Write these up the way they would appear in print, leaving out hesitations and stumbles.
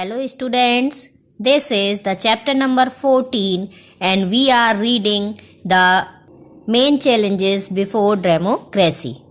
Hello students, this is the chapter number 14 and we are reading the main challenges before democracy.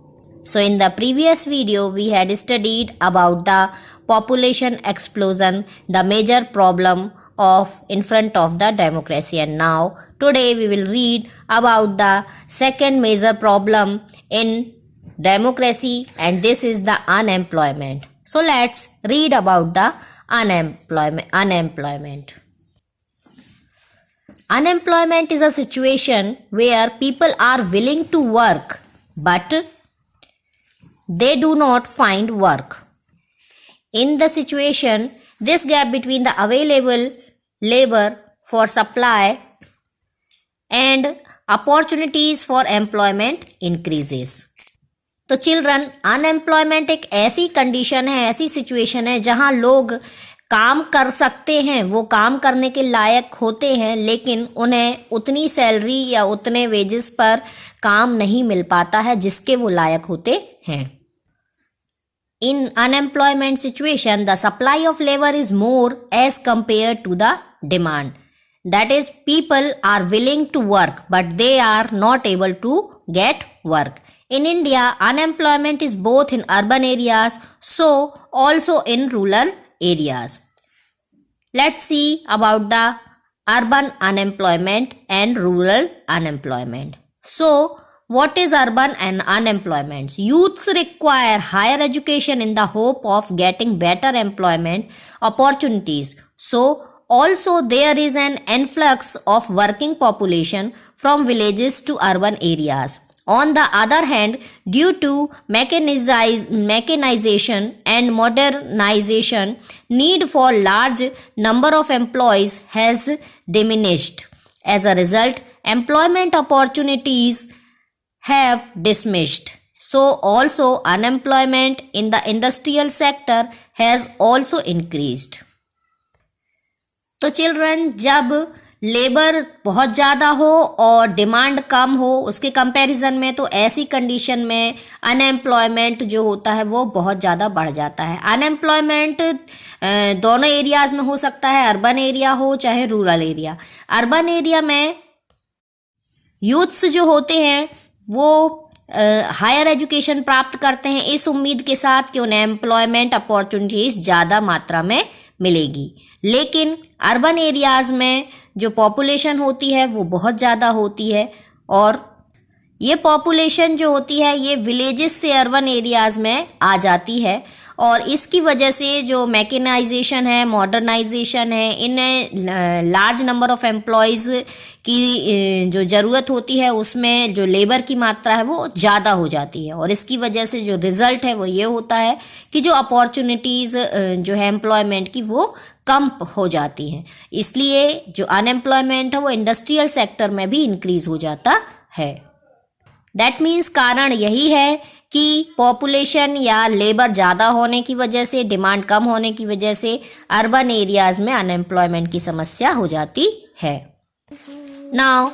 So in the previous video we had studied about the population explosion, the major problem of in front of the democracy, and now today we will read about the second major problem in democracy, and this is the unemployment. So let's read about the unemployment. Unemployment is a situation where people are willing to work but they do not find work. In the situation, this gap between the available labor for supply and opportunities for employment increases. तो children, unemployment एक ऐसी condition है, ऐसी situation है जहां लोग काम कर सकते हैं, वो काम करने के लायक होते हैं, लेकिन उन्हें उतनी सैलरी या उतने वेजेस पर काम नहीं मिल पाता है जिसके वो लायक होते हैं. In unemployment situation, the supply of labor is more as compared to the demand. That is, people are willing to work but they are not able to get work. In India, unemployment is both in urban areas, so also in rural areas. Let's see about the urban unemployment and rural unemployment. So, what is urban and unemployment? Youths require higher education in the hope of getting better employment opportunities. So, also there is an influx of working population from villages to urban areas. On the other hand, due to mechanization and modernization, need for large number of employees has diminished. As a result, employment opportunities have diminished. So also unemployment in the industrial sector has also increased. तो children, जब labour बहुत ज़्यादा हो और demand कम हो, उसके comparison में, तो ऐसी कंडीशन में अनएम्प्लॉयमेंट जो होता है वो बहुत ज़्यादा बढ़ जाता है. अनएम्प्लॉयमेंट दोनों एरियाज़ में हो सकता है, अर्बन एरिया हो चाहे रूरल एरिया. अर्बन एरिया में यूथ्स जो होते हैं वो हायर एजुकेशन प्राप्त करते हैं इस उम्मीद के साथ कि उन्हें एम्प्लॉयमेंट अपॉर्चुनिटीज़ ज़्यादा मात्रा में मिलेगी. लेकिन अर्बन एरियाज़ में जो पॉपुलेशन होती है वो बहुत ज़्यादा होती है और ये पॉपुलेशन जो होती है ये विलेजेस से अर्बन एरियाज़ में आ जाती है, और इसकी वजह से जो मैकेनाइजेशन है, मॉडर्नाइजेशन है, इन्हें लार्ज नंबर ऑफ़ एम्प्लॉयज़ की जो ज़रूरत होती है उसमें जो लेबर की मात्रा है वो ज़्यादा हो जाती है, और इसकी वजह से जो रिज़ल्ट है वो ये होता है कि जो अपॉर्चुनिटीज़ जो है एम्प्लॉयमेंट की वो कम हो जाती हैं. इसलिए जो अनएम्प्लॉयमेंट है वो इंडस्ट्रियल सेक्टर में भी इंक्रीज़ हो जाता है. दैट मीन्स कारण यही है कि पॉपुलेशन या लेबर ज़्यादा होने की वजह से, डिमांड कम होने की वजह से अर्बन एरियाज़ में अनएम्प्लॉयमेंट की समस्या हो जाती है. Now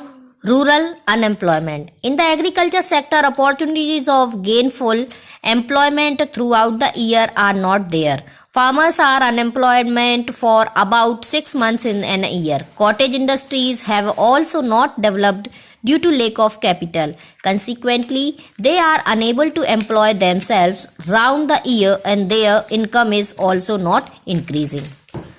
rural unemployment. In the agriculture sector opportunities of gainful employment throughout the year are not there. Farmers are unemployment for about 6 months in an year. Cottage industries have also not developed due to lack of capital. Consequently, they are unable to employ themselves round the year and their income is also not increasing.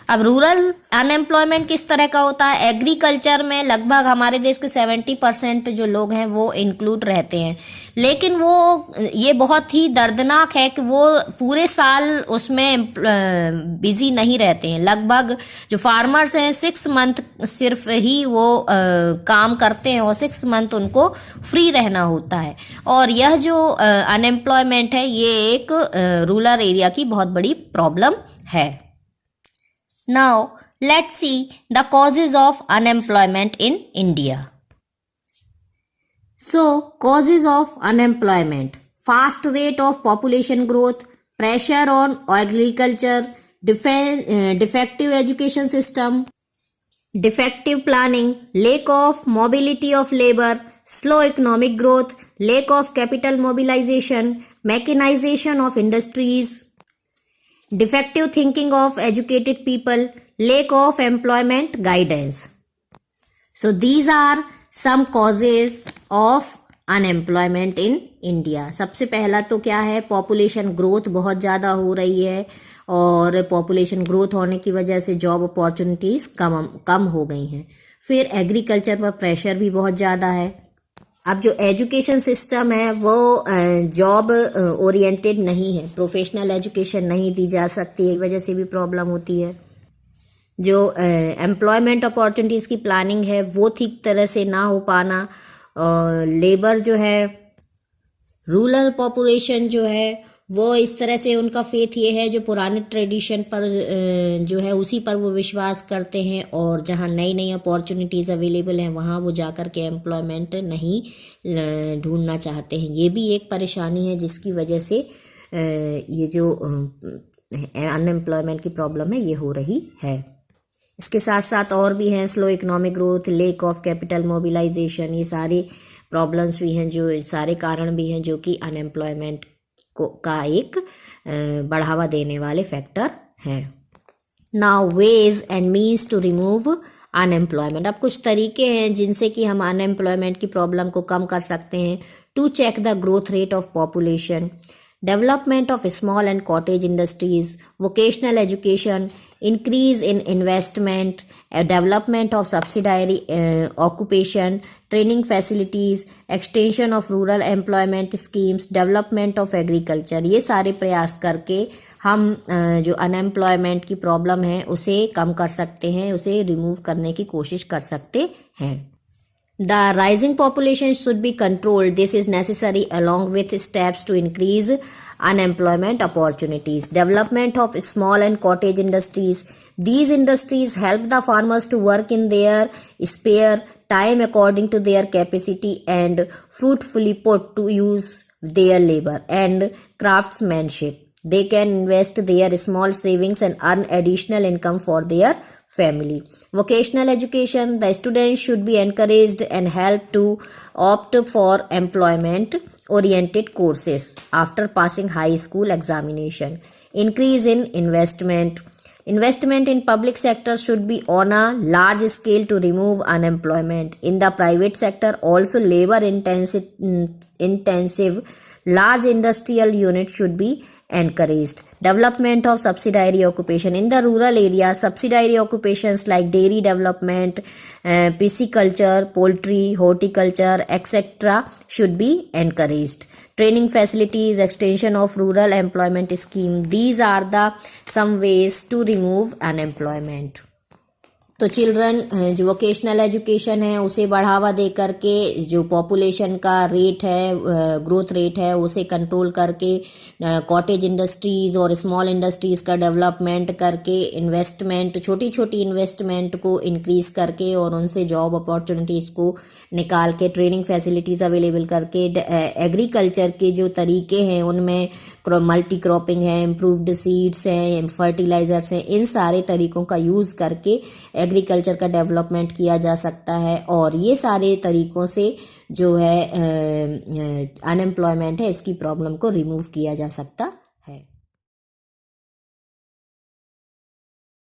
अब rural unemployment किस तरह का होता है? Agriculture में लगभग हमारे देश के 70% जो लोग हैं वो इंक्लूड रहते हैं, लेकिन वो ये बहुत ही दर्दनाक है कि वो पूरे साल उसमें बिजी नहीं रहते हैं. लगभग जो फार्मर्स हैं 6 मंथ सिर्फ ही वो काम करते हैं और 6 मंथ उनको फ्री रहना होता है, और यह जो अनएम्प्लॉयमेंट है ये एक रूरल एरिया की बहुत बड़ी प्रॉब्लम है. Now, let's see the causes of unemployment in India. So, causes of unemployment: fast rate of population growth, pressure on agriculture, defective education system, defective planning, lack of mobility of labor, slow economic growth, lack of capital mobilization, mechanization of industries, defective thinking of educated people, lack of employment guidance. So these are some causes of unemployment in India. सबसे पहला तो क्या है, population growth बहुत ज़्यादा हो रही है और पॉपुलेशन ग्रोथ होने की वजह से जॉब अपॉर्चुनिटीज़ कम हो गई हैं. फिर एग्रीकल्चर पर प्रेशर भी बहुत ज़्यादा है. अब जो एजुकेशन सिस्टम है वो जॉब ओरिएंटेड नहीं है, प्रोफेशनल एजुकेशन नहीं दी जा सकती, एक वजह से भी प्रॉब्लम होती है. जो एम्प्लॉयमेंट अपॉर्चुनिटीज़ की प्लानिंग है वो ठीक तरह से ना हो पाना, लेबर जो है, रूरल पॉपुलेशन जो है वो इस तरह से उनका फेथ ये है जो पुराने ट्रेडिशन पर जो है उसी पर वो विश्वास करते हैं, और जहाँ नई नई अपॉर्चुनिटीज़ अवेलेबल हैं वहाँ वो जाकर के एम्प्लॉयमेंट नहीं ढूंढना चाहते हैं. ये भी एक परेशानी है जिसकी वजह से ये जो अनएम्प्लॉयमेंट की प्रॉब्लम है ये हो रही है. इसके साथ साथ और भी हैं, slow economic growth, lack of capital mobilisation, ये सारे प्रॉब्लम्स भी हैं, जो सारे कारण भी हैं जो कि अनएम्प्लॉयमेंट का एक बढ़ावा देने वाले फैक्टर हैं. Now ways and means to remove unemployment. अब कुछ तरीके हैं जिनसे कि हम अनएम्प्लॉयमेंट की प्रॉब्लम को कम कर सकते हैं. To check the growth rate of population, development of small and cottage industries, vocational education, increase in investment, development of subsidiary occupation, training facilities, extension of rural employment schemes, development of agriculture. ये सारे प्रयास करके हम जो unemployment की problem है उसे कम कर सकते हैं, उसे रिमूव करने की कोशिश कर सकते हैं. The rising population should be controlled. This is necessary along with steps to increase unemployment opportunities. Development of small and cottage industries. These industries help the farmers to work in their spare time according to their capacity and fruitfully put to use their labor and craftsmanship. They can invest their small savings and earn additional income for their family. Vocational education, the students should be encouraged and helped to opt for employment oriented courses after passing high school examination. Increase in investment. Investment in public sector should be on a large scale to remove unemployment. In the private sector also labor intensive large industrial units should be encouraged. Development of subsidiary occupation. In the rural area, subsidiary occupations like dairy development, pisciculture, poultry, horticulture, etc. should be encouraged. Training facilities, extension of rural employment scheme. These are the some ways to remove unemployment. तो children जो vocational education है उसे बढ़ावा दे करके जो population का rate है, growth rate है, उसे कंट्रोल करके कॉटेज इंडस्ट्रीज़ और स्मॉल इंडस्ट्रीज़ का डेवलपमेंट करके इन्वेस्टमेंट, छोटी छोटी इन्वेस्टमेंट को इंक्रीज़ करके और उनसे जॉब अपॉर्चुनिटीज़ को निकाल के ट्रेनिंग फैसिलिटीज़ अवेलेबल करके एग्रीकल्चर के जो तरीके हैं उनमें मल्टी क्रॉपिंग है, इम्प्रूव्ड सीड्स हैं, फर्टिलाइज़र्स हैं, इन सारे तरीकों का यूज़ करके एग्रीकल्चर का डेवलपमेंट किया जा सकता है. और ये सारे तरीकों से जो है अनएम्प्लॉयमेंट है इसकी प्रॉब्लम को रिमूव किया जा सकता